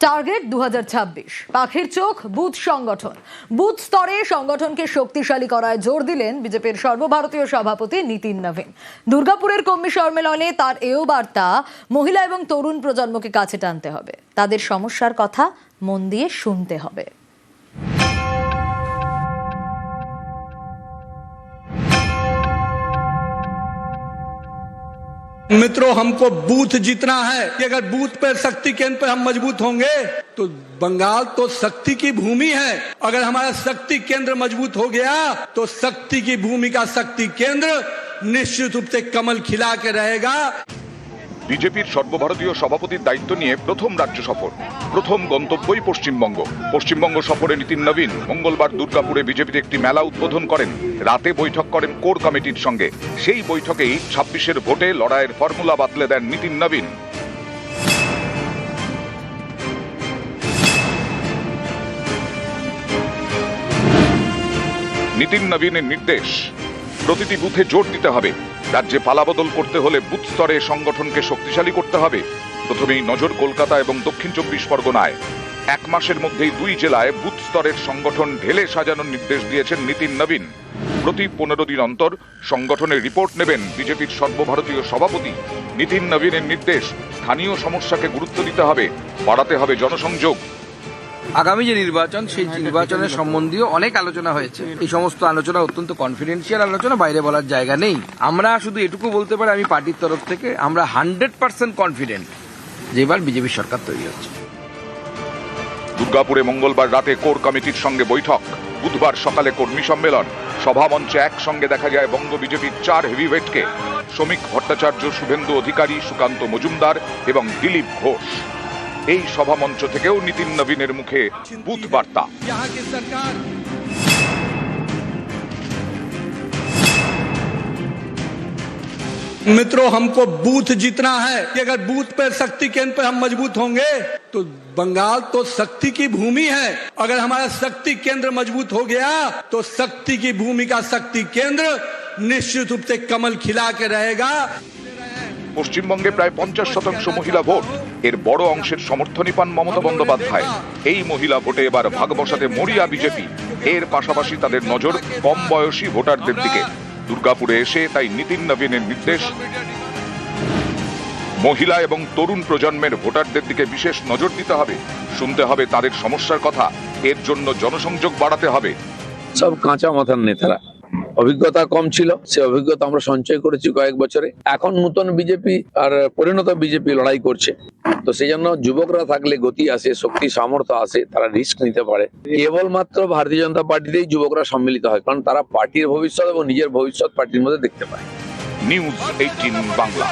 Target 2026 পাখির চোখ booth সংগঠন। বুথ স্তরে সংগঠনকে শক্তিশালী করায় জোর দিলেন বিজেপির সর্বভারতীয় সভাপতি নীতিন নবীন। দুর্গাপুরের কর্মী সম্মেলনে তার এও বার্তা, মহিলা এবং তরুণ প্রজন্মকে কাছে টানতে হবে, তাদের সমস্যার কথা মন দিয়ে শুনতে হবে। मित्रों, हमको बूथ जीतना है कि अगर बूथ पर शक्ति केंद्र पर हम मजबूत होंगे तो बंगाल तो शक्ति की भूमि है। अगर हमारा शक्ति केंद्र मजबूत हो गया तो शक्ति की भूमि का शक्ति केंद्र निश्चित रूप से कमल खिला के रहेगा। বিজেপির সর্বভারতীয় সভাপতির দায়িত্ব নিয়ে প্রথম রাজ্য সফর, প্রথম গন্তব্যই পশ্চিমবঙ্গ। পশ্চিমবঙ্গ সফরে নীতিন নবীন মঙ্গলবার দুর্গাপুরে বিজেপির একটি মেলা উদ্বোধন করেন। রাতে বৈঠক করেন কোর কমিটির সঙ্গে। সেই বৈঠকেই 26-এর ভোটে লড়াইয়ের ফর্মুলা বাতলে দেন নীতিন নবীন। নীতিন নবীনের নির্দেশ, প্রতিটি বুথে জোর দিতে হবে। রাজ্যে পালাবদল করতে হলে বুথ স্তরে সংগঠনকে শক্তিশালী করতে হবে। প্রথমেই নজর কলকাতা এবং দক্ষিণ 24 পরগনায়। 1 মাসের মধ্যেই 2 জেলায় বুথ স্তরের সংগঠন ঢেলে সাজানোর নির্দেশ দিয়েছেন নীতিন নবীন। প্রতি 15 দিন অন্তর সংগঠনের রিপোর্ট নেবেন বিজেপির সর্বভারতীয় সভাপতি। নীতিন নবীনের নির্দেশ, স্থানীয় সমস্যাকে গুরুত্ব দিতে হবে, বাড়াতে হবে জনসংযোগ। আগামী যে নির্বাচন, সেই নির্বাচনের সম্বন্ধীয় অনেক আলোচনা হয়েছে। এই সমস্ত আলোচনা অত্যন্ত কনফিডেন্সিয়াল আলোচনা, বাইরে বলার জায়গা নেই। আমরা শুধু এটুকু বলতে পারি, আমি পার্টির তরফ থেকে আমরা 100% কনফিডেন্ট যে এবার বিজেপি সরকার তৈরি হচ্ছে। দুর্গাপুরে মঙ্গলবার রাতে কোর কমিটির সঙ্গে বৈঠক, বুধবার সকালে কর্মী সম্মেলন। সভামঞ্চে একসঙ্গে দেখা যায় বঙ্গ বিজেপির 4 হেভিওয়েটকে, শ্রমিক ভট্টাচার্য, শুভেন্দু অধিকারী, সুকান্ত মজুমদার এবং দিলীপ ঘোষ। এই সভামঞ্চ থেকেও নীতিন নবীনের মুখে বুথ বার্তা। मित्रों, हमको बूथ जीतना है कि अगर बूथ पर शक्ति केंद्र पर हम मजबूत होंगे तो बंगाल तो शक्ति की भूमि है। अगर हमारा शक्ति केंद्र मजबूत हो गया तो शक्ति की भूमि का शक्ति केंद्र निश्चित रूप से कमल खिला के रहेगा। পশ্চিমবঙ্গে প্রায় 50% মহিলা ভোট, এর বড় অংশের সমর্থনই পান মমতা বন্দ্যোপাধ্যায়। এই মহিলা ভোটে এবার ভাগ বসাতে মরিয়া বিজেপি। এর পাশাপাশি তাদের নজর কম বয়সী ভোটারদের দিকে। দুর্গাপুরে এসে তাই নীতিন নবীনের নির্দেশ, মহিলা এবং তরুণ প্রজন্মের ভোটারদের দিকে বিশেষ নজর দিতে হবে, শুনতে হবে তাদের সমস্যার কথা, এর জন্য জনসংযোগ বাড়াতে হবে। সব কাঁচা মাথার নেতারা, অভিজ্ঞতা কম ছিল, সে অভিজ্ঞতা আমরা সঞ্চয় করেছি কয়েক বছরে। এখন নতুন বিজেপি আর পরিণত বিজেপি লড়াই করছে, তো সেই জন্য যুবকরা থাকলে গতি আসে, শক্তি সামর্থ্য আসে, তারা রিস্ক নিতে পারে। কেবলমাত্র ভারতীয় জনতা পার্টিতেই যুবকরা সম্মিলিত হয়, কারণ তারা পার্টির ভবিষ্যৎ এবং নিজের ভবিষ্যৎ পার্টির মধ্যে দেখতে পায়। নিউজ 18 বাংলা।